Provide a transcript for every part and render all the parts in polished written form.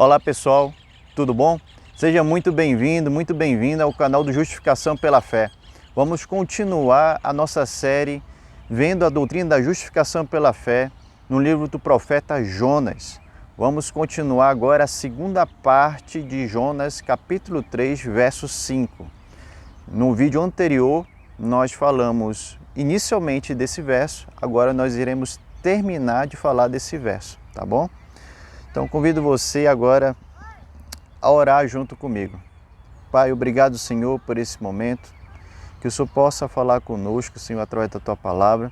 Olá pessoal, tudo bom? Seja muito bem-vindo, muito bem-vinda ao canal do Justificação pela Fé. Vamos continuar a nossa série vendo a doutrina da justificação pela fé no livro do profeta Jonas. Vamos continuar agora a segunda parte de Jonas, capítulo 3, verso 5. No vídeo anterior, nós falamos inicialmente desse verso, agora nós iremos terminar de falar desse verso, tá bom? Então convido você agora a orar junto comigo. Pai, obrigado, Senhor, por esse momento, que o Senhor possa falar conosco, Senhor, através da Tua palavra,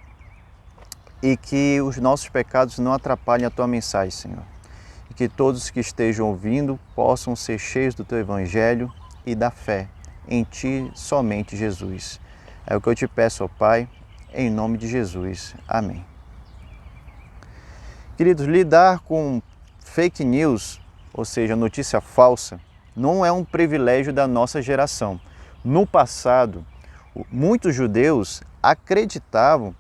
e que os nossos pecados não atrapalhem a Tua mensagem, Senhor. E que todos que estejam ouvindo possam ser cheios do Teu Evangelho e da fé em Ti somente, Jesus. É o que eu te peço, ó Pai, em nome de Jesus. Amém. Queridos, lidar com fake news, ou seja, notícia falsa, não é um privilégio da nossa geração. No passado, muitos judeus acreditavam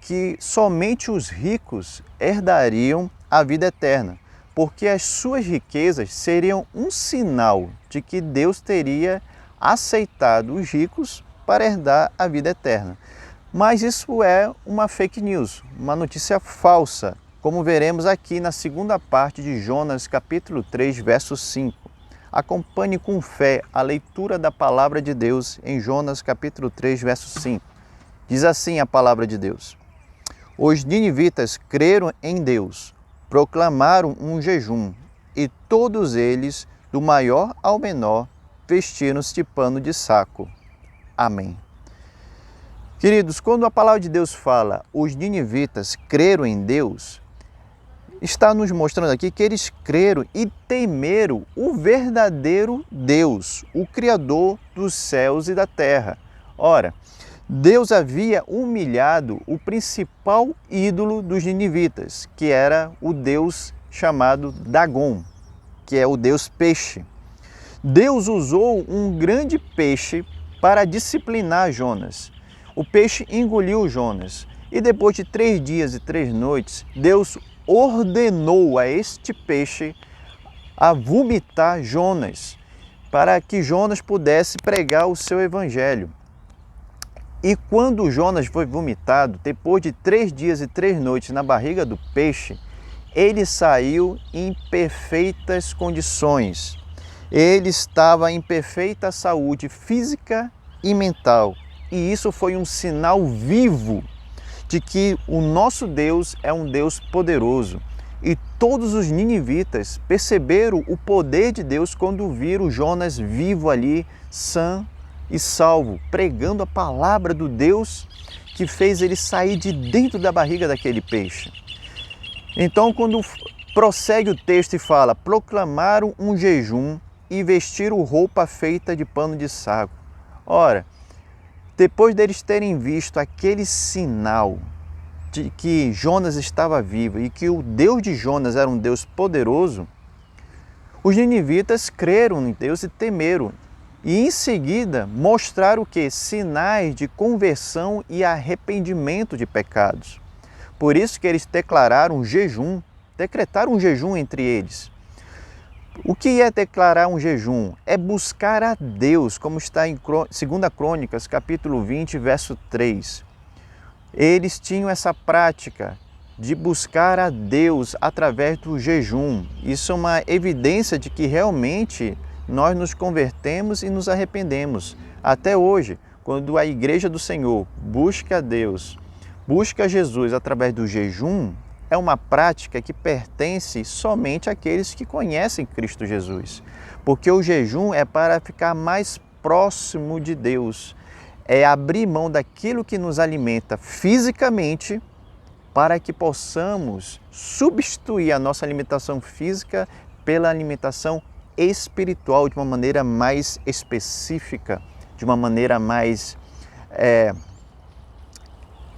que somente os ricos herdariam a vida eterna, porque as suas riquezas seriam um sinal de que Deus teria aceitado os ricos para herdar a vida eterna. Mas isso é uma fake news, uma notícia falsa, como veremos aqui na segunda parte de Jonas, capítulo 3, verso 5. Acompanhe com fé a leitura da palavra de Deus em Jonas, capítulo 3, verso 5. Diz assim a palavra de Deus: Os ninivitas creram em Deus, proclamaram um jejum, e todos eles, do maior ao menor, vestiram-se de pano de saco. Amém. Queridos, quando a palavra de Deus fala, os ninivitas creram em Deus, está nos mostrando aqui que eles creram e temeram o verdadeiro Deus, o Criador dos céus e da terra. Ora, Deus havia humilhado o principal ídolo dos ninivitas, que era o Deus chamado Dagon, que é o Deus peixe. Deus usou um grande peixe para disciplinar Jonas. O peixe engoliu Jonas e depois de 3 dias e 3 noites, Deus ordenou a este peixe a vomitar Jonas, para que Jonas pudesse pregar o seu evangelho. E quando Jonas foi vomitado, depois de 3 dias e 3 noites na barriga do peixe, ele saiu em perfeitas condições. Ele estava em perfeita saúde física e mental. E isso foi um sinal vivo de que o nosso Deus é um Deus poderoso. E todos os ninivitas perceberam o poder de Deus quando viram Jonas vivo ali, sã e salvo, pregando a palavra do Deus que fez ele sair de dentro da barriga daquele peixe. Então, quando prossegue o texto e fala, proclamaram um jejum e vestiram roupa feita de pano de saco. Ora, depois deles terem visto aquele sinal de que Jonas estava vivo e que o Deus de Jonas era um Deus poderoso, os ninivitas creram em Deus e temeram. E em seguida mostraram o quê? Sinais de conversão e arrependimento de pecados. Por isso que eles declararam jejum, decretaram um jejum entre eles. O que é declarar um jejum? É buscar a Deus, como está em 2 Crônicas, capítulo 20, verso 3. Eles tinham essa prática de buscar a Deus através do jejum. Isso é uma evidência de que realmente nós nos convertemos e nos arrependemos. Até hoje, quando a Igreja do Senhor busca a Deus, busca Jesus através do jejum, é uma prática que pertence somente àqueles que conhecem Cristo Jesus. Porque o jejum é para ficar mais próximo de Deus. É abrir mão daquilo que nos alimenta fisicamente para que possamos substituir a nossa alimentação física pela alimentação espiritual de uma maneira mais específica, de uma maneira mais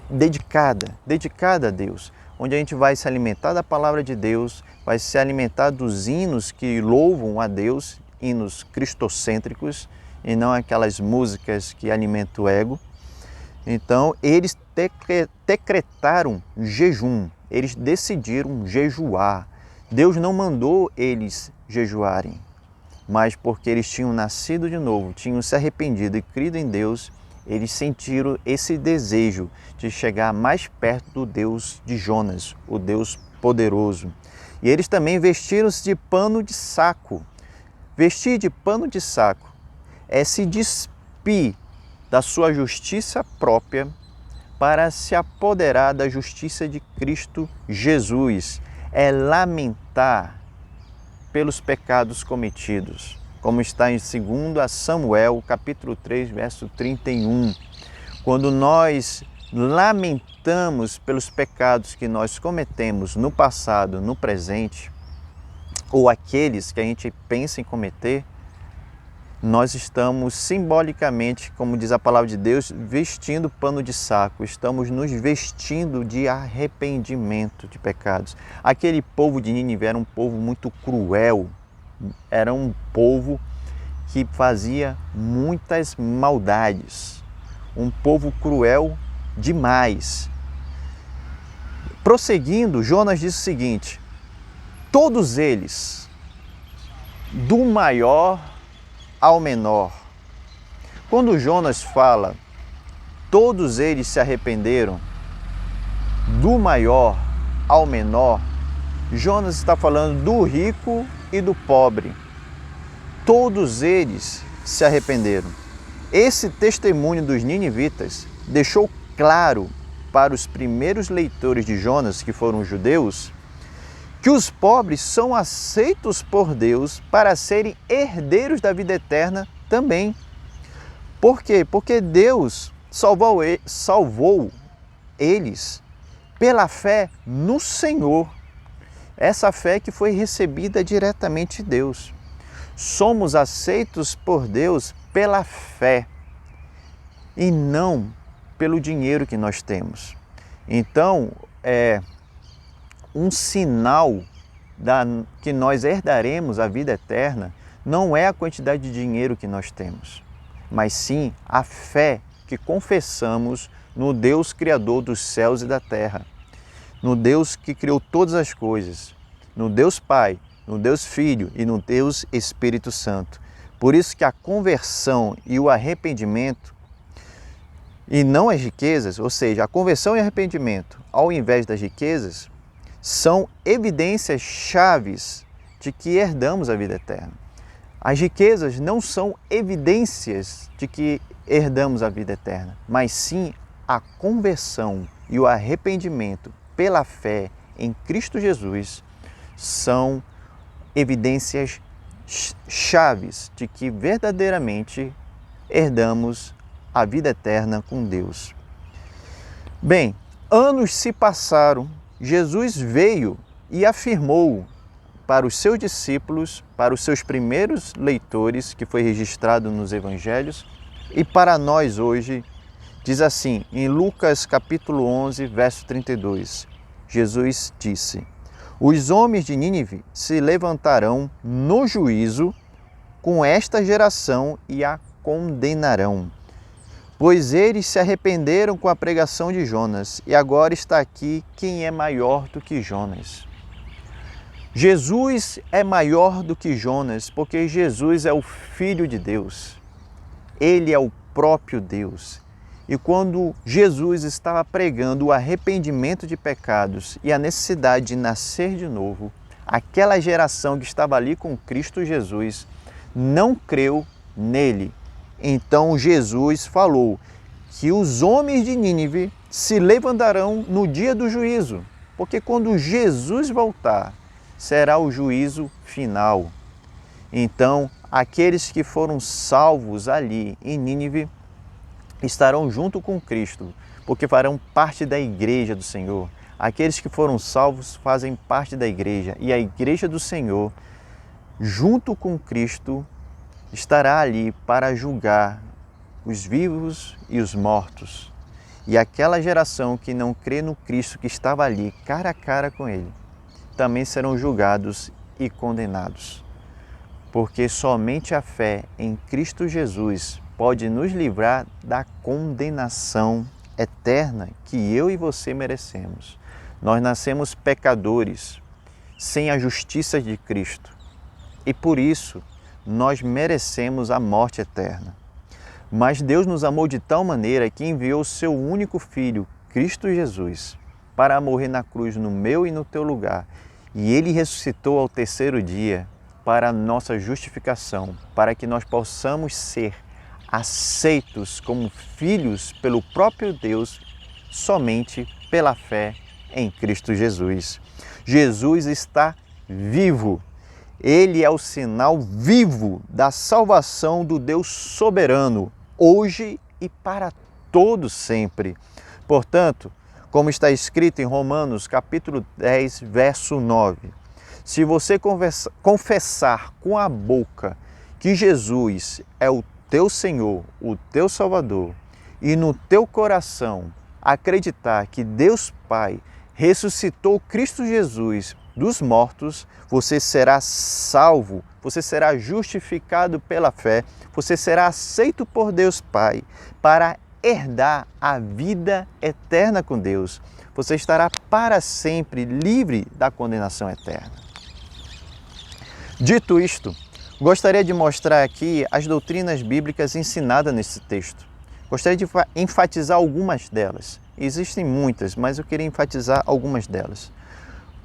dedicada a Deus, onde a gente vai se alimentar da palavra de Deus, vai se alimentar dos hinos que louvam a Deus, hinos cristocêntricos, e não aquelas músicas que alimentam o ego. Então, eles decretaram jejum, eles decidiram jejuar. Deus não mandou eles jejuarem, mas porque eles tinham nascido de novo, tinham se arrependido e crido em Deus, eles sentiram esse desejo de chegar mais perto do Deus de Jonas, o Deus poderoso. E eles também vestiram-se de pano de saco. Vestir de pano de saco é se despir da sua justiça própria para se apoderar da justiça de Cristo Jesus. É lamentar pelos pecados cometidos, como está em 2 Samuel, capítulo 3, verso 31. Quando nós lamentamos pelos pecados que nós cometemos no passado, no presente, ou aqueles que a gente pensa em cometer, nós estamos simbolicamente, como diz a palavra de Deus, vestindo pano de saco, estamos nos vestindo de arrependimento de pecados. Aquele povo de Nínive era um povo muito cruel, era um povo que fazia muitas maldades, um povo cruel demais. Prosseguindo, Jonas diz o seguinte: todos eles, do maior ao menor. Quando Jonas fala, todos eles se arrependeram, do maior ao menor, Jonas está falando do rico e do pobre. Todos eles se arrependeram. Esse testemunho dos ninivitas deixou claro para os primeiros leitores de Jonas, que foram judeus, que os pobres são aceitos por Deus para serem herdeiros da vida eterna também. Por quê? Porque Deus salvou eles pela fé no Senhor. Essa fé que foi recebida diretamente de Deus. Somos aceitos por Deus pela fé e não pelo dinheiro que nós temos. Então, um sinal que nós herdaremos a vida eterna não é a quantidade de dinheiro que nós temos, mas sim a fé que confessamos no Deus Criador dos céus e da terra, no Deus que criou todas as coisas, no Deus Pai, no Deus Filho e no Deus Espírito Santo. Por isso que a conversão e o arrependimento, e não as riquezas, ou seja, a conversão e arrependimento ao invés das riquezas, são evidências chaves de que herdamos a vida eterna. As riquezas não são evidências de que herdamos a vida eterna, mas sim a conversão e o arrependimento pela fé em Cristo Jesus são evidências chaves de que verdadeiramente herdamos a vida eterna com Deus. Bem, anos se passaram. Jesus veio e afirmou para os seus discípulos, para os seus primeiros leitores, que foi registrado nos evangelhos, e para nós hoje, diz assim, em Lucas capítulo 11, verso 32, Jesus disse: os homens de Nínive se levantarão no juízo com esta geração e a condenarão, pois eles se arrependeram com a pregação de Jonas, e agora está aqui quem é maior do que Jonas. Jesus é maior do que Jonas, porque Jesus é o Filho de Deus. Ele é o próprio Deus. E quando Jesus estava pregando o arrependimento de pecados e a necessidade de nascer de novo, aquela geração que estava ali com Cristo Jesus não creu nele. Então Jesus falou que os homens de Nínive se levantarão no dia do juízo, porque quando Jesus voltar, será o juízo final. Então, aqueles que foram salvos ali em Nínive estarão junto com Cristo, porque farão parte da igreja do Senhor. Aqueles que foram salvos fazem parte da igreja, e a igreja do Senhor, junto com Cristo, estará ali para julgar os vivos e os mortos. E aquela geração que não crê no Cristo que estava ali, cara a cara com Ele, também serão julgados e condenados. Porque somente a fé em Cristo Jesus pode nos livrar da condenação eterna que eu e você merecemos. Nós nascemos pecadores, sem a justiça de Cristo. e por isso nós merecemos a morte eterna. Mas Deus nos amou de tal maneira que enviou o seu único Filho, Cristo Jesus, para morrer na cruz no meu e no teu lugar. E Ele ressuscitou ao terceiro dia para a nossa justificação, para que nós possamos ser aceitos como filhos pelo próprio Deus somente pela fé em Cristo Jesus. Jesus está vivo. Ele é o sinal vivo da salvação do Deus soberano, hoje e para todo sempre. Portanto, como está escrito em Romanos capítulo 10, verso 9, se você confessar com a boca que Jesus é o teu Senhor, o teu Salvador, e no teu coração acreditar que Deus Pai ressuscitou Cristo Jesus dos mortos, você será salvo, você será justificado pela fé, você será aceito por Deus Pai para herdar a vida eterna com Deus. Você estará para sempre livre da condenação eterna. Dito isto, gostaria de mostrar aqui as doutrinas bíblicas ensinadas nesse texto. Gostaria de enfatizar algumas delas. Existem muitas, mas eu queria enfatizar algumas delas.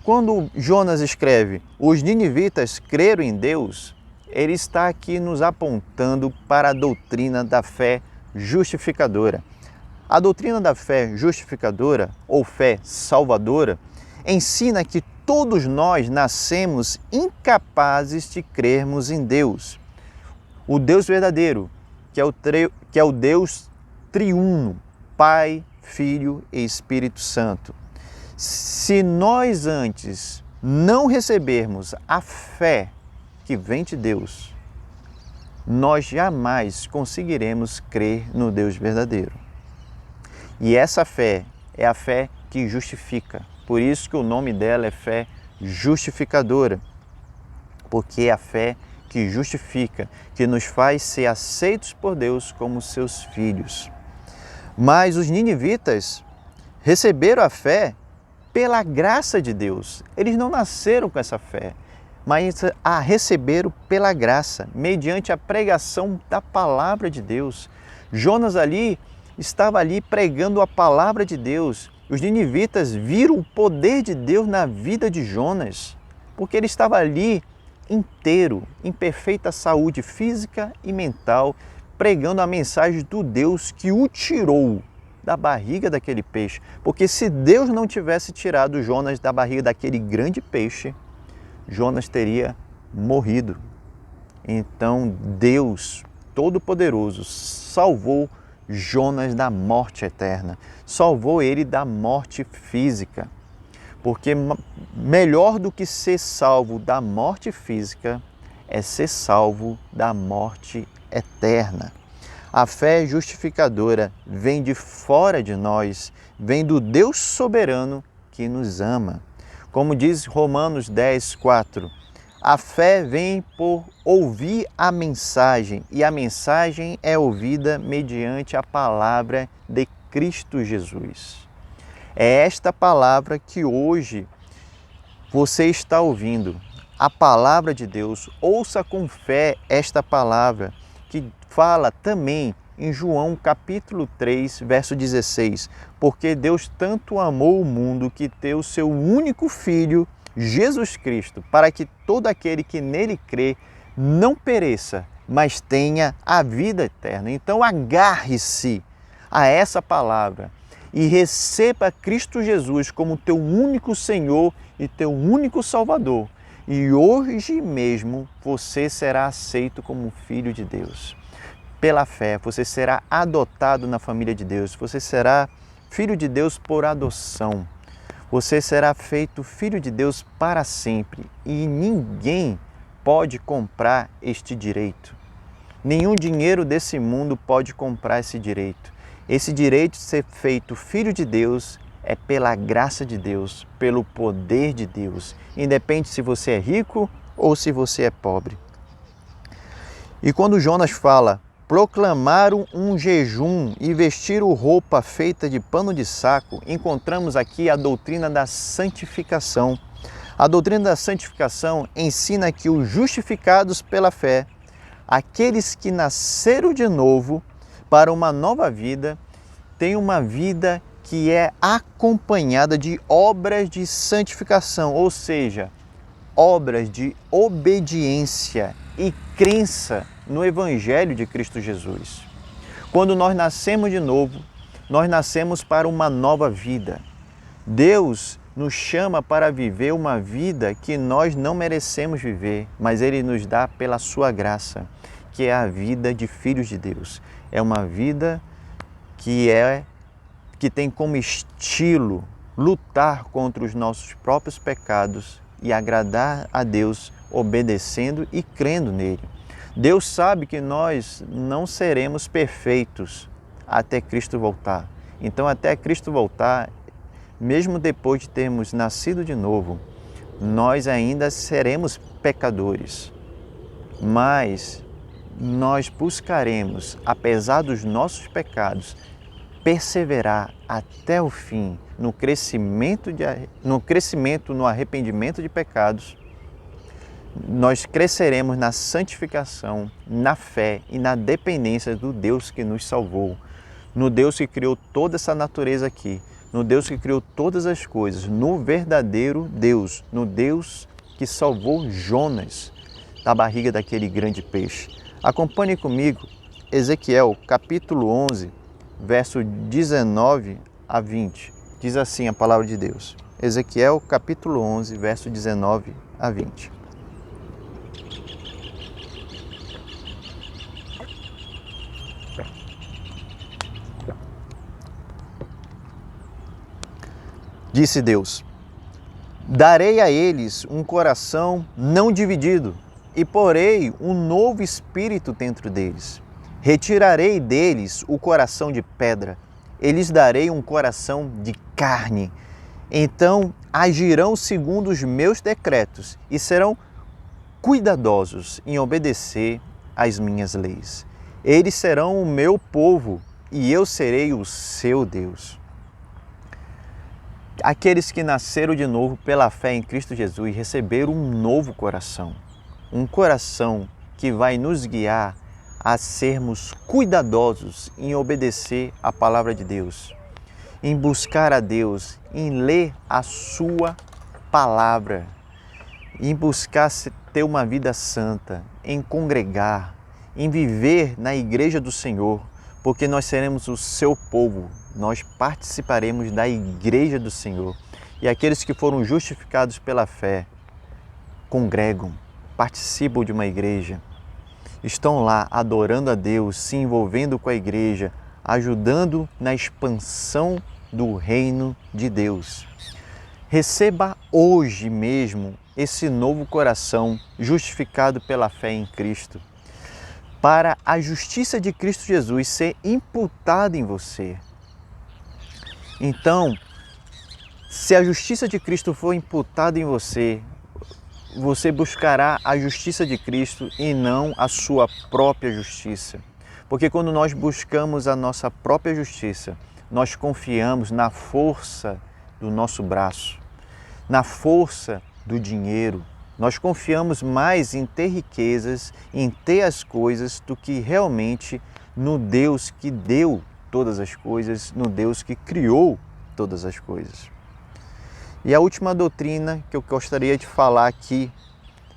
Quando Jonas escreve, os ninivitas creram em Deus, ele está aqui nos apontando para a doutrina da fé justificadora. A doutrina da fé justificadora, ou fé salvadora, ensina que todos nós nascemos incapazes de crermos em Deus. O Deus verdadeiro, que é o Deus triuno, Pai, Filho e Espírito Santo. Se nós antes não recebermos a fé que vem de Deus, nós jamais conseguiremos crer no Deus verdadeiro. E essa fé é a fé que justifica. Por isso que o nome dela é fé justificadora. Porque é a fé que justifica, que nos faz ser aceitos por Deus como seus filhos. Mas os ninivitas receberam a fé pela graça de Deus. Eles não nasceram com essa fé, mas a receberam pela graça, mediante a pregação da palavra de Deus. Jonas estava ali pregando a palavra de Deus. Os ninivitas viram o poder de Deus na vida de Jonas, porque ele estava ali inteiro, em perfeita saúde física e mental, pregando a mensagem do Deus que o tirou da barriga daquele peixe. Porque se Deus não tivesse tirado Jonas da barriga daquele grande peixe, Jonas teria morrido. Então Deus Todo-Poderoso salvou Jonas da morte eterna, salvou ele da morte física. Porque melhor do que ser salvo da morte física é ser salvo da morte eterna. A fé justificadora vem de fora de nós, vem do Deus soberano que nos ama. Como diz Romanos 10, 4, a fé vem por ouvir a mensagem, e a mensagem é ouvida mediante a palavra de Cristo Jesus. É esta palavra que hoje você está ouvindo, a palavra de Deus. Ouça com fé esta palavra, que fala também em João capítulo 3, verso 16. Porque Deus tanto amou o mundo que deu o seu único Filho, Jesus Cristo, para que todo aquele que nele crê não pereça, mas tenha a vida eterna. Então agarre-se a essa palavra e receba Cristo Jesus como teu único Senhor e teu único Salvador. E hoje mesmo você será aceito como filho de Deus. Pela fé, você será adotado na família de Deus. Você será filho de Deus por adoção. Você será feito filho de Deus para sempre. E ninguém pode comprar este direito. Nenhum dinheiro desse mundo pode comprar esse direito. Esse direito de ser feito filho de Deus é pela graça de Deus, pelo poder de Deus. Independe se você é rico ou se você é pobre. E quando Jonas fala, proclamaram um jejum e vestiram roupa feita de pano de saco, encontramos aqui a doutrina da santificação. A doutrina da santificação ensina que os justificados pela fé, aqueles que nasceram de novo para uma nova vida, têm uma vida que é acompanhada de obras de santificação, ou seja, obras de obediência e crença no Evangelho de Cristo Jesus. Quando nós nascemos de novo, nós nascemos para uma nova vida. Deus nos chama para viver uma vida que nós não merecemos viver, mas Ele nos dá pela sua graça, que é a vida de filhos de Deus. É uma vida que tem como estilo lutar contra os nossos próprios pecados e agradar a Deus obedecendo e crendo nele. Deus sabe que nós não seremos perfeitos até Cristo voltar. Então, até Cristo voltar, mesmo depois de termos nascido de novo, nós ainda seremos pecadores. Mas nós buscaremos, apesar dos nossos pecados, perseverar até o fim no crescimento, no arrependimento de pecados. Nós cresceremos na santificação, na fé e na dependência do Deus que nos salvou, no Deus que criou toda essa natureza aqui, no Deus que criou todas as coisas, no verdadeiro Deus, no Deus que salvou Jonas da barriga daquele grande peixe. Acompanhe comigo Ezequiel capítulo 11, verso 19 a 20. Diz assim a palavra de Deus. Ezequiel capítulo 11, verso 19 a 20. Disse Deus: darei a eles um coração não dividido e porei um novo espírito dentro deles. Retirarei deles o coração de pedra e lhes darei um coração de carne. Então agirão segundo os meus decretos e serão cuidadosos em obedecer às minhas leis. Eles serão o meu povo e eu serei o seu Deus. Aqueles que nasceram de novo pela fé em Cristo Jesus receberam um novo coração. Um coração que vai nos guiar a sermos cuidadosos em obedecer a palavra de Deus, em buscar a Deus, em ler a sua palavra, em buscar ter uma vida santa, em congregar, em viver na igreja do Senhor, porque nós seremos o seu povo, nós participaremos da igreja do Senhor. E aqueles que foram justificados pela fé, congregam, participam de uma igreja, estão lá adorando a Deus, se envolvendo com a igreja, ajudando na expansão do reino de Deus. Receba hoje mesmo esse novo coração justificado pela fé em Cristo, para a justiça de Cristo Jesus ser imputada em você. Então, se a justiça de Cristo for imputada em você, você buscará a justiça de Cristo e não a sua própria justiça. Porque quando nós buscamos a nossa própria justiça, nós confiamos na força do nosso braço, na força do dinheiro. Nós confiamos mais em ter riquezas, em ter as coisas, do que realmente no Deus que deu todas as coisas, no Deus que criou todas as coisas. E a última doutrina que eu gostaria de falar aqui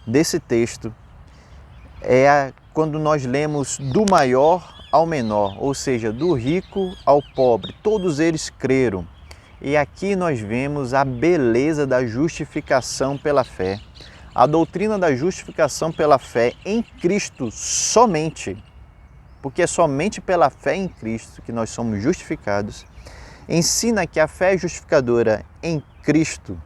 desse texto é quando nós lemos do maior ao menor, ou seja, do rico ao pobre, todos eles creram. E aqui nós vemos a beleza da justificação pela fé. A doutrina da justificação pela fé em Cristo somente, porque é somente pela fé em Cristo que nós somos justificados, ensina que a fé é justificadora em Cristo.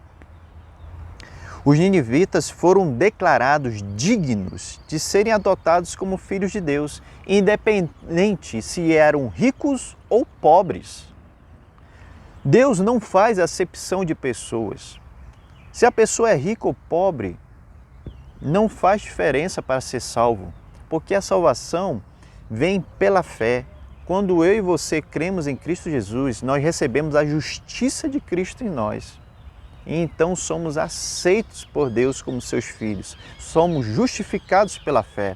Os ninivitas foram declarados dignos de serem adotados como filhos de Deus, independente se eram ricos ou pobres. Deus não faz acepção de pessoas. Se a pessoa é rica ou pobre, não faz diferença para ser salvo, porque a salvação vem pela fé. Quando eu e você cremos em Cristo Jesus, nós recebemos a justiça de Cristo em nós. e então somos aceitos por Deus como seus filhos, somos justificados pela fé.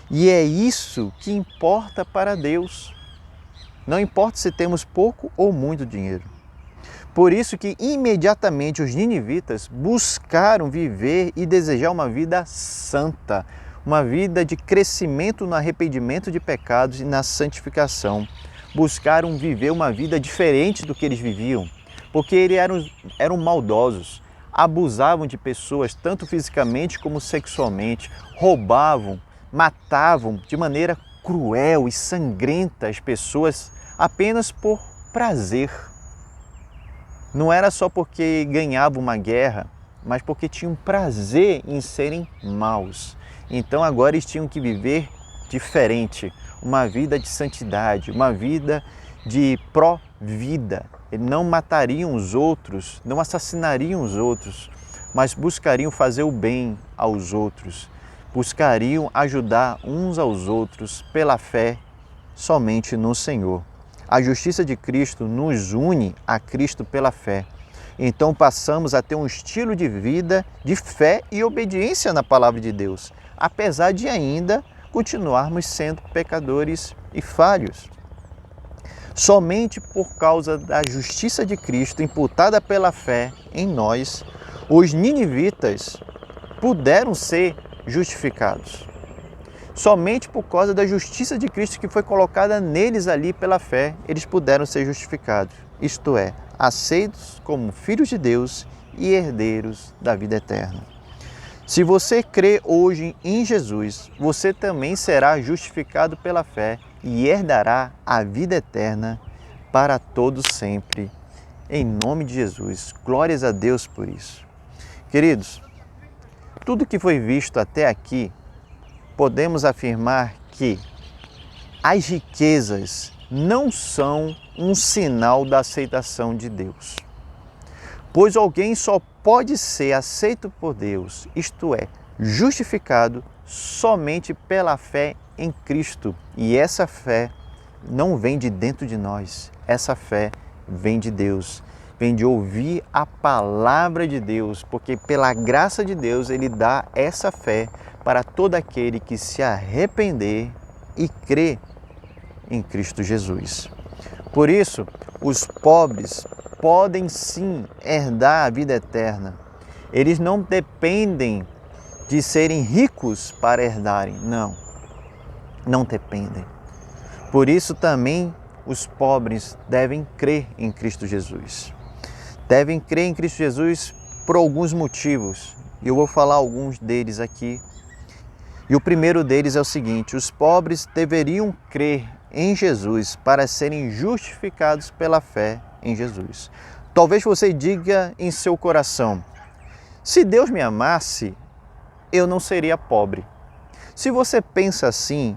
E é isso que importa para Deus. Não importa se temos pouco ou muito dinheiro. Por isso que imediatamente os ninivitas buscaram viver e desejar uma vida santa, uma vida de crescimento no arrependimento de pecados e na santificação. Buscaram viver uma vida diferente do que eles viviam, porque eles eram maldosos, abusavam de pessoas tanto fisicamente como sexualmente, roubavam, matavam de maneira cruel e sangrenta as pessoas apenas por prazer. Não era só porque ganhavam uma guerra, mas porque tinham prazer em serem maus. Então agora eles tinham que viver diferente, uma vida de santidade, uma vida de pró-vida. Eles não matariam os outros, não assassinariam os outros, mas buscariam fazer o bem aos outros, buscariam ajudar uns aos outros pela fé somente no Senhor. A justiça de Cristo nos une a Cristo pela fé. Então passamos a ter um estilo de vida de fé e obediência na palavra de Deus, apesar de ainda continuarmos sendo pecadores e falhos. Somente por causa da justiça de Cristo imputada pela fé em nós, os ninivitas puderam ser justificados. Somente por causa da justiça de Cristo que foi colocada neles ali pela fé, eles puderam ser justificados. Isto é, aceitos como filhos de Deus e herdeiros da vida eterna. Se você crê hoje em Jesus, você também será justificado pela fé e herdará a vida eterna para todo sempre. Em nome de Jesus. Glórias a Deus por isso. Queridos, tudo que foi visto até aqui, podemos afirmar que as riquezas não são um sinal da aceitação de Deus. Pois alguém só pode ser aceito por Deus, isto é, justificado somente pela fé em Cristo. E essa fé não vem de dentro de nós, essa fé vem de Deus, vem de ouvir a palavra de Deus, porque pela graça de Deus Ele dá essa fé para todo aquele que se arrepender e crer em Cristo Jesus. Por isso, os pobres podem sim herdar a vida eterna. Eles não dependem de serem ricos para herdarem, não dependem. Por isso também os pobres devem crer em Cristo Jesus. Devem crer em Cristo Jesus por alguns motivos. Eu vou falar alguns deles aqui. E o primeiro deles é o seguinte: os pobres deveriam crer em Jesus para serem justificados pela fé em Jesus. Talvez você diga em seu coração: se Deus me amasse, eu não seria pobre. Se você pensa assim,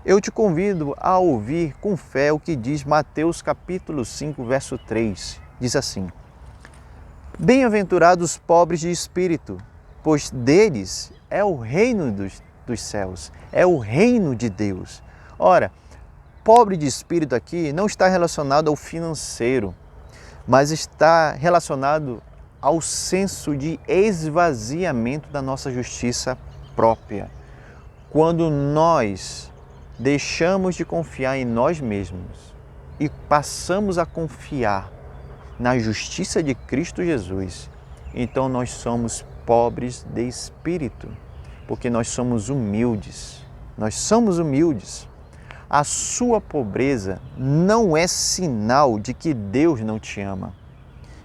eu te convido a ouvir com fé o que diz Mateus capítulo 5, verso 3. Diz assim: bem-aventurados os pobres de espírito, pois deles é o reino dos céus, é o reino de Deus. Ora, pobre de espírito aqui não está relacionado ao financeiro, mas está relacionado ao senso de esvaziamento da nossa justiça própria. Quando nós deixamos de confiar em nós mesmos e passamos a confiar na justiça de Cristo Jesus, então nós somos pobres de espírito, porque nós somos humildes. Nós somos humildes. A sua pobreza não é sinal de que Deus não te ama.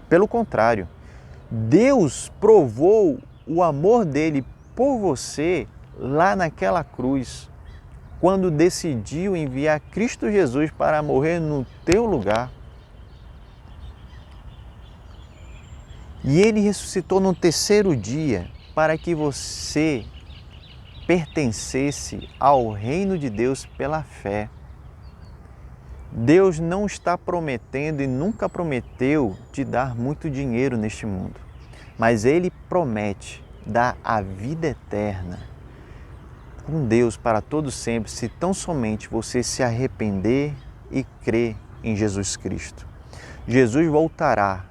Pelo contrário, Deus provou o amor dele por você lá naquela cruz, quando decidiu enviar Cristo Jesus para morrer no teu lugar. E Ele ressuscitou no terceiro dia para que você pertencesse ao reino de Deus pela fé. Deus não está prometendo e nunca prometeu te dar muito dinheiro neste mundo, mas Ele promete dar a vida eterna com Deus para todo sempre, se tão somente você se arrepender e crer em Jesus Cristo. Jesus voltará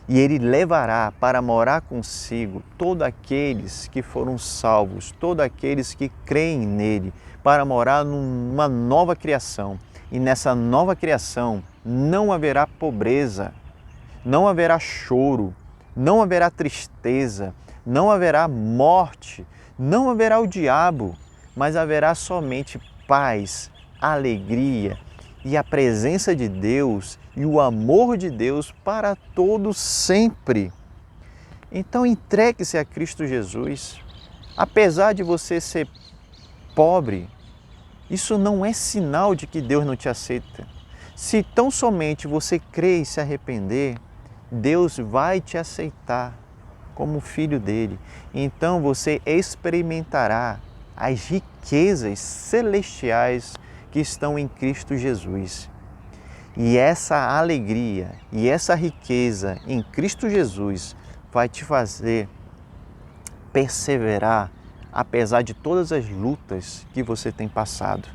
e Ele levará para morar consigo todos aqueles que foram salvos, todos aqueles que creem nele, para morar numa nova criação. E nessa nova criação não haverá pobreza, não haverá choro, não haverá tristeza, não haverá morte, não haverá o diabo, mas haverá somente paz, alegria e a presença de Deus e o amor de Deus para todos sempre. Então entregue-se a Cristo Jesus. Apesar de você ser pobre, isso não é sinal de que Deus não te aceita. Se tão somente você crer e se arrepender, Deus vai te aceitar como filho dele. Então você experimentará as riquezas celestiais que estão em Cristo Jesus. E essa alegria e essa riqueza em Cristo Jesus vai te fazer perseverar apesar de todas as lutas que você tem passado.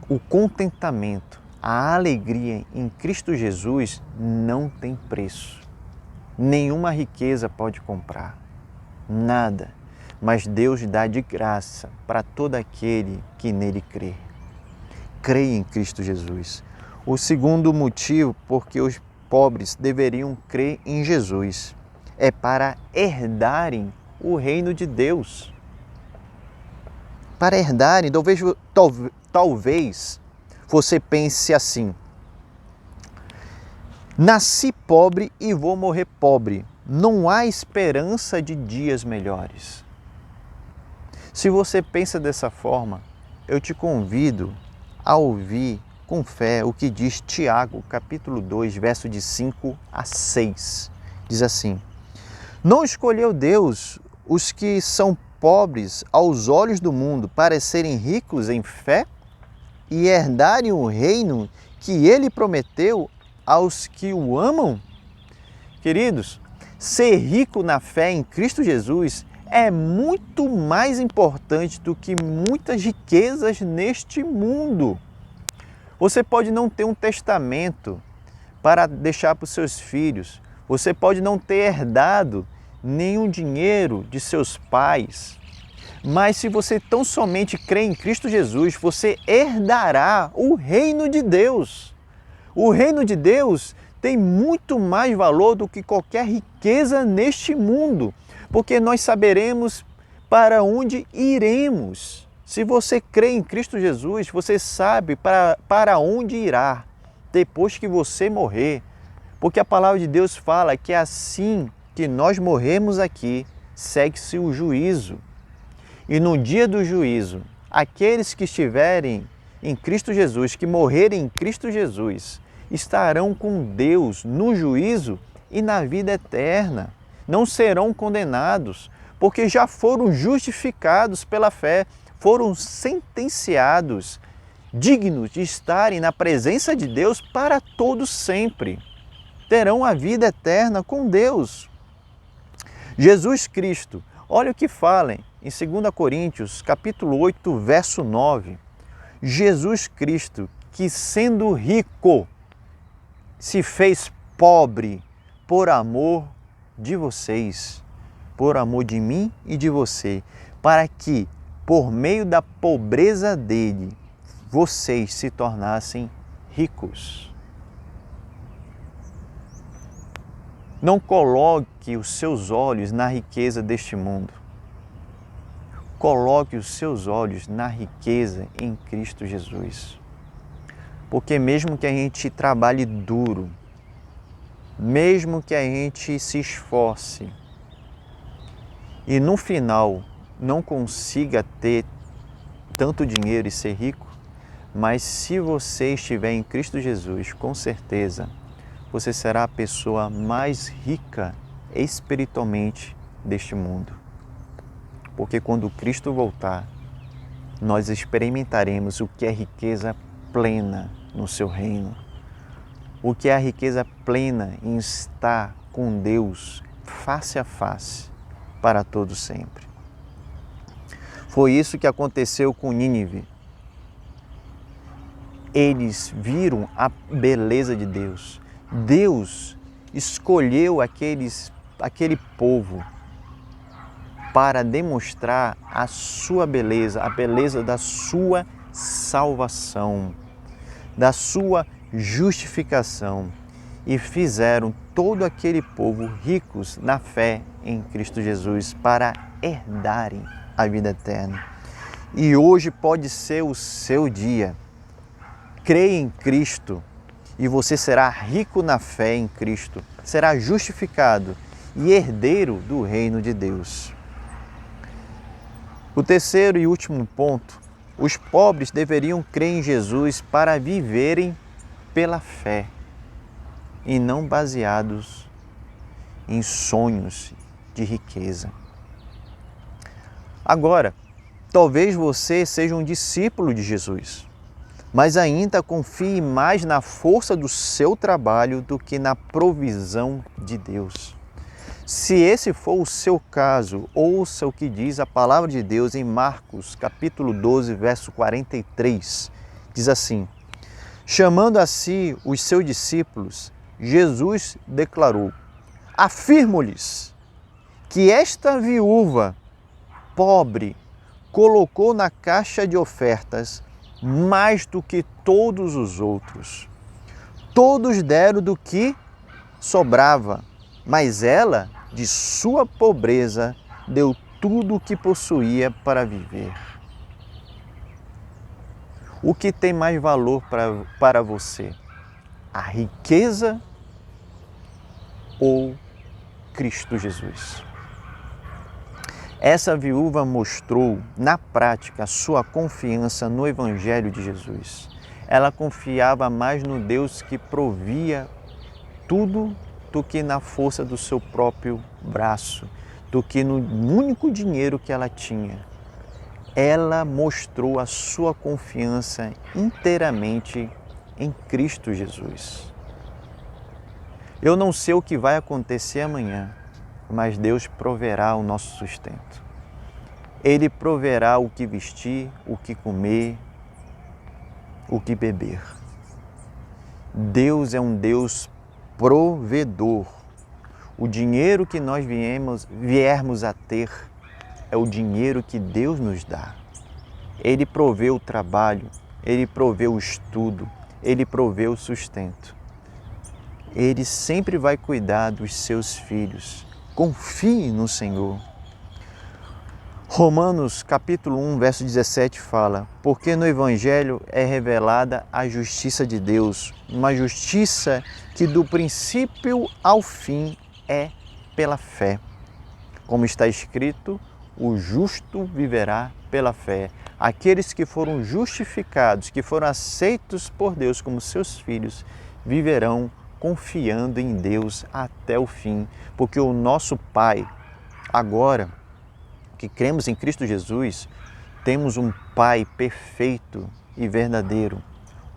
O contentamento, a alegria em Cristo Jesus não tem preço. Nenhuma riqueza pode comprar, nada. Mas Deus dá de graça para todo aquele que nele crê. Creia em Cristo Jesus. O segundo motivo porque os pobres deveriam crer em Jesus é para herdarem o reino de Deus. Para herdarem, talvez você pense assim: nasci pobre e vou morrer pobre. Não há esperança de dias melhores. Se você pensa dessa forma, eu te convido a ouvir com fé o que diz Tiago, capítulo 2, verso de 5 a 6. Diz assim: não escolheu Deus os que são pobres aos olhos do mundo para serem ricos em fé e herdarem o reino que Ele prometeu aos que o amam? Queridos, ser rico na fé em Cristo Jesus é muito mais importante do que muitas riquezas neste mundo. Você pode não ter um testamento para deixar para os seus filhos. Você pode não ter herdado nenhum dinheiro de seus pais. Mas se você tão somente crê em Cristo Jesus, você herdará o reino de Deus. O reino de Deus tem muito mais valor do que qualquer riqueza neste mundo, porque nós saberemos para onde iremos. Se você crê em Cristo Jesus, você sabe para onde irá depois que você morrer. Porque a palavra de Deus fala que assim que nós morremos aqui, segue-se o juízo. E no dia do juízo, aqueles que estiverem em Cristo Jesus, que morrerem em Cristo Jesus, estarão com Deus no juízo e na vida eterna. Não serão condenados, porque já foram justificados pela fé, foram sentenciados, dignos de estarem na presença de Deus para todos sempre. Terão a vida eterna com Deus. Jesus Cristo, olha o que fala em 2 Coríntios, capítulo 8, verso 9. Jesus Cristo, que sendo rico, se fez pobre por amor de vocês, por amor de mim e de você, para que, por meio da pobreza dele, vocês se tornassem ricos. Não coloque os seus olhos na riqueza deste mundo. Coloque os seus olhos na riqueza em Cristo Jesus. Porque mesmo que a gente trabalhe duro, mesmo que a gente se esforce e no final não consiga ter tanto dinheiro e ser rico, mas se você estiver em Cristo Jesus, com certeza, você será a pessoa mais rica espiritualmente deste mundo. Porque quando Cristo voltar, nós experimentaremos o que é riqueza plena no seu reino. O que é a riqueza plena em estar com Deus face a face para todo sempre. Foi isso que aconteceu com Nínive. Eles viram a beleza de Deus. Deus escolheu aquele povo para demonstrar a sua beleza, a beleza da sua salvação, da sua justificação, e fizeram todo aquele povo ricos na fé em Cristo Jesus para herdarem a vida eterna. E hoje pode ser o seu dia. Creia em Cristo e você será rico na fé em Cristo, será justificado e herdeiro do reino de Deus. O terceiro e último ponto: os pobres deveriam crer em Jesus para viverem pela fé e não baseados em sonhos de riqueza. Agora, talvez você seja um discípulo de Jesus, mas ainda confie mais na força do seu trabalho do que na provisão de Deus. Se esse for o seu caso, ouça o que diz a palavra de Deus em Marcos, capítulo 12, verso 43. Diz assim: chamando a si os seus discípulos, Jesus declarou: afirmo-lhes que esta viúva pobre colocou na caixa de ofertas mais do que todos os outros. Todos deram do que sobrava, mas ela, de sua pobreza, deu tudo o que possuía para viver. O que tem mais valor para você? A riqueza ou Cristo Jesus? Essa viúva mostrou na prática a sua confiança no Evangelho de Jesus. Ela confiava mais no Deus que provia tudo do que na força do seu próprio braço, do que no único dinheiro que ela tinha. Ela mostrou a sua confiança inteiramente em Cristo Jesus. Eu não sei o que vai acontecer amanhã, mas Deus proverá o nosso sustento. Ele proverá o que vestir, o que comer, o que beber. Deus é um Deus provedor. O dinheiro que nós viermos a ter é o dinheiro que Deus nos dá. Ele provê o trabalho, Ele provê o estudo, Ele provê o sustento. Ele sempre vai cuidar dos seus filhos. Confie no Senhor. Romanos capítulo 1, verso 17 fala: porque no Evangelho é revelada a justiça de Deus, uma justiça que do princípio ao fim é pela fé. Como está escrito, o justo viverá pela fé. Aqueles que foram justificados, que foram aceitos por Deus como seus filhos, viverão confiando em Deus até o fim, porque o nosso Pai, agora que cremos em Cristo Jesus, temos um Pai perfeito e verdadeiro,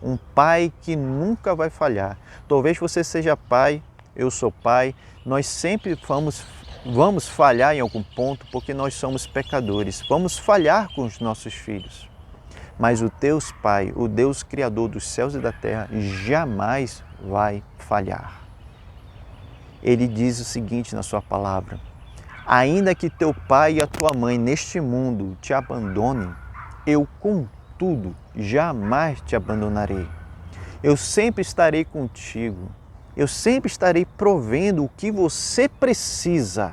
um Pai que nunca vai falhar. Talvez você seja pai, eu sou pai, nós sempre vamos falhar em algum ponto porque nós somos pecadores, vamos falhar com os nossos filhos. Mas o teu Pai, o Deus Criador dos céus e da terra, jamais vai falhar. Ele diz o seguinte na sua palavra: ainda que teu pai e a tua mãe neste mundo te abandonem, eu, contudo, jamais te abandonarei. Eu sempre estarei contigo. Eu sempre estarei provendo o que você precisa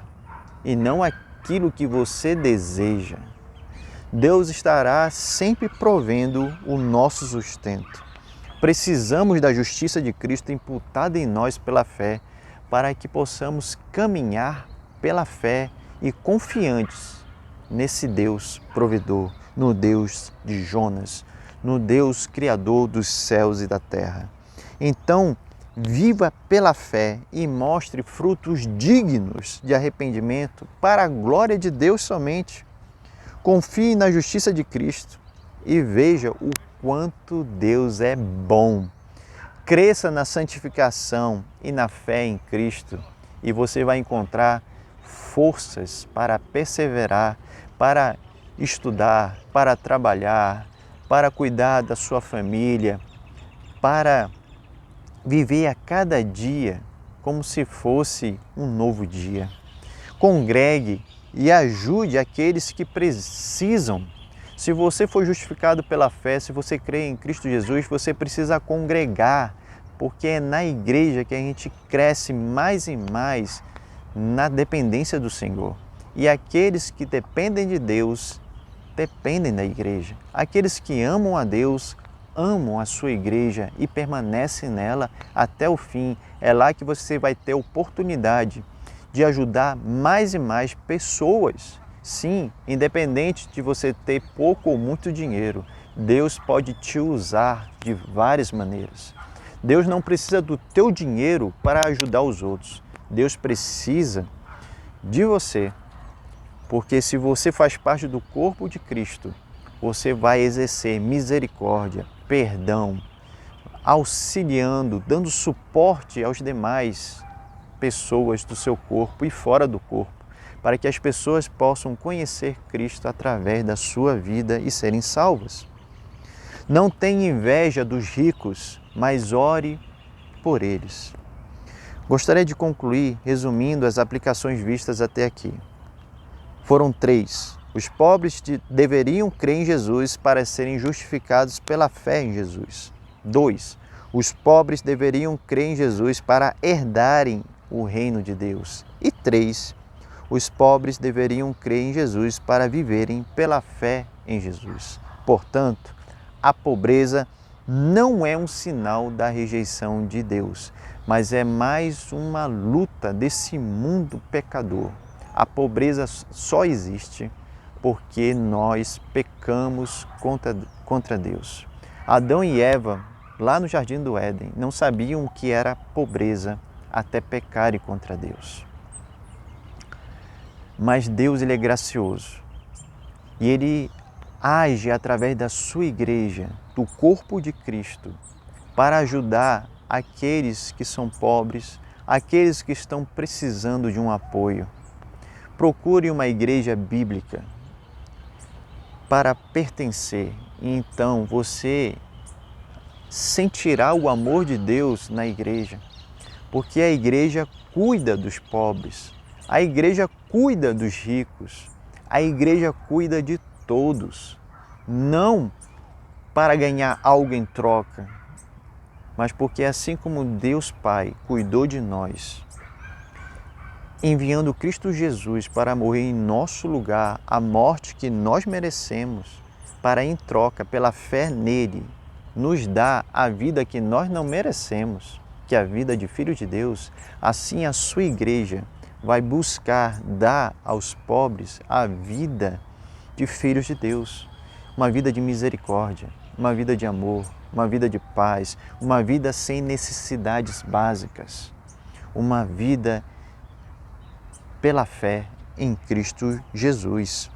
e não aquilo que você deseja. Deus estará sempre provendo o nosso sustento. Precisamos da justiça de Cristo imputada em nós pela fé, para que possamos caminhar pela fé e confiantes nesse Deus provedor, no Deus de Jonas, no Deus Criador dos céus e da terra. Então, viva pela fé e mostre frutos dignos de arrependimento para a glória de Deus somente. Confie na justiça de Cristo e veja o quanto Deus é bom. Cresça na santificação e na fé em Cristo e você vai encontrar forças para perseverar, para estudar, para trabalhar, para cuidar da sua família, para viver a cada dia como se fosse um novo dia. Congregue e ajude aqueles que precisam. Se você for justificado pela fé, se você crê em Cristo Jesus, você precisa congregar, porque é na igreja que a gente cresce mais e mais na dependência do Senhor. E aqueles que dependem de Deus, dependem da igreja. Aqueles que amam a Deus, amam a sua igreja e permanecem nela até o fim. É lá que você vai ter oportunidade de ajudar mais e mais pessoas. Sim, independente de você ter pouco ou muito dinheiro, Deus pode te usar de várias maneiras. Deus não precisa do teu dinheiro para ajudar os outros. Deus precisa de você. Porque se você faz parte do corpo de Cristo, você vai exercer misericórdia, perdão, auxiliando, dando suporte aos demais pessoas do seu corpo e fora do corpo, para que as pessoas possam conhecer Cristo através da sua vida e serem salvas. Não tenha inveja dos ricos, mas ore por eles. Gostaria de concluir resumindo as aplicações vistas até aqui. Foram 3. Os pobres deveriam crer em Jesus para serem justificados pela fé em Jesus. 2. Os pobres deveriam crer em Jesus para herdarem o reino de Deus. E 3. Os pobres deveriam crer em Jesus para viverem pela fé em Jesus. Portanto, a pobreza não é um sinal da rejeição de Deus, mas é mais uma luta desse mundo pecador. A pobreza só existe porque nós pecamos contra Deus. Adão e Eva, lá no Jardim do Éden, não sabiam o que era pobreza até pecarem contra Deus. Mas Deus, Ele é gracioso e Ele age através da sua igreja, do corpo de Cristo, para ajudar aqueles que são pobres, aqueles que estão precisando de um apoio. Procure uma igreja bíblica para pertencer e então você sentirá o amor de Deus na igreja, porque a igreja cuida dos pobres, a igreja cuida dos ricos, a igreja cuida de todos, não para ganhar algo em troca, mas porque assim como Deus Pai cuidou de nós, enviando Cristo Jesus para morrer em nosso lugar, a morte que nós merecemos, para em troca, pela fé nele, nos dar a vida que nós não merecemos, que é a vida de filho de Deus, assim a sua igreja vai buscar dar aos pobres a vida de filhos de Deus, uma vida de misericórdia, uma vida de amor, uma vida de paz, uma vida sem necessidades básicas, uma vida pela fé em Cristo Jesus.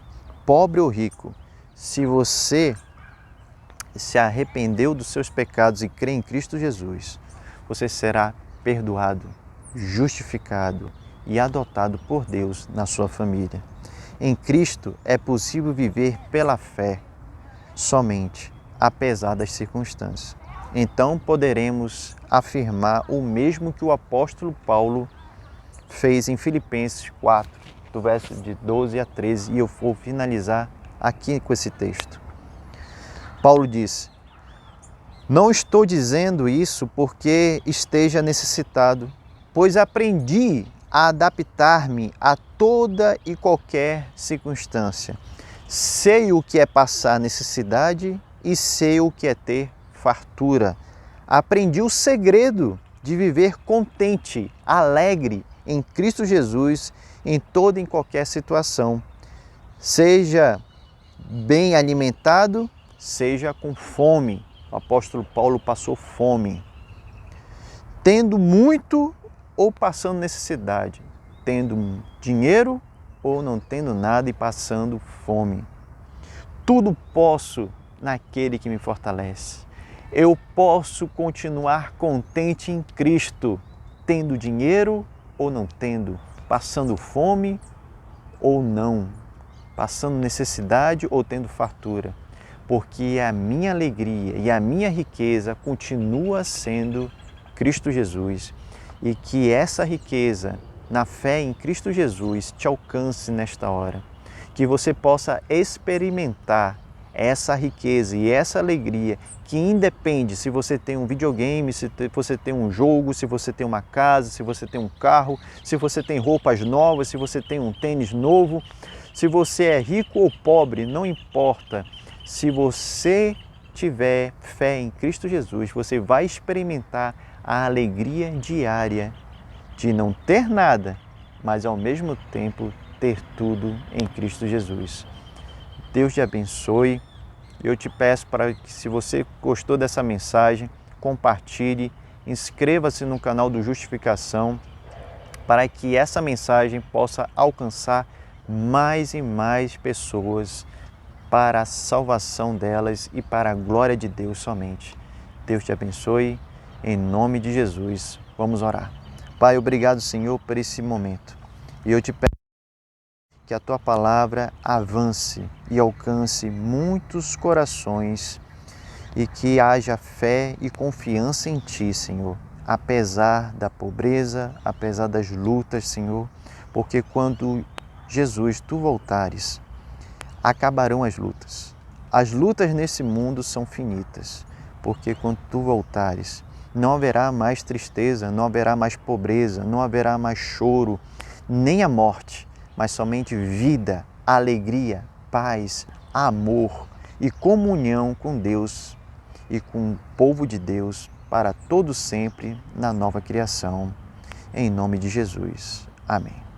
Pobre ou rico, se você se arrependeu dos seus pecados e crê em Cristo Jesus, você será perdoado, justificado e adotado por Deus na sua família. Em Cristo é possível viver pela fé somente, apesar das circunstâncias. Então poderemos afirmar o mesmo que o apóstolo Paulo fez em Filipenses 4, do verso de 12 a 13, e eu vou finalizar aqui com esse texto. Paulo disse: não estou dizendo isso porque esteja necessitado, pois aprendi a adaptar-me a toda e qualquer circunstância. Sei o que é passar necessidade e sei o que é ter fartura. Aprendi o segredo de viver contente, alegre em Cristo Jesus em toda e em qualquer situação. Seja bem alimentado, seja com fome. O apóstolo Paulo passou fome. Tendo muito ou passando necessidade. Tendo dinheiro ou não tendo nada e passando fome. Tudo posso naquele que me fortalece. Eu posso continuar contente em Cristo, tendo dinheiro ou não tendo, passando fome ou não, passando necessidade ou tendo fartura, porque a minha alegria e a minha riqueza continua sendo Cristo Jesus. e que essa riqueza na fé em Cristo Jesus te alcance nesta hora. Que você possa experimentar essa riqueza e essa alegria que independe se você tem um videogame, se você tem um jogo, se você tem uma casa, se você tem um carro, se você tem roupas novas, se você tem um tênis novo, se você é rico ou pobre, não importa. Se você tiver fé em Cristo Jesus, você vai experimentar a alegria diária de não ter nada, mas ao mesmo tempo ter tudo em Cristo Jesus. Deus te abençoe. Eu te peço para que, se você gostou dessa mensagem, compartilhe, inscreva-se no canal do Justificação, para que essa mensagem possa alcançar mais e mais pessoas para a salvação delas e para a glória de Deus somente. Deus te abençoe, em nome de Jesus. Vamos orar. Pai, obrigado, Senhor, por esse momento. E eu te peço que a Tua palavra avance e alcance muitos corações e que haja fé e confiança em Ti, Senhor, apesar da pobreza, apesar das lutas, Senhor, porque quando Jesus, Tu voltares, acabarão as lutas. As lutas nesse mundo são finitas, porque quando Tu voltares, não haverá mais tristeza, não haverá mais pobreza, não haverá mais choro, nem a morte, mas somente vida, alegria, paz, amor e comunhão com Deus e com o povo de Deus para todo sempre na nova criação. Em nome de Jesus. Amém.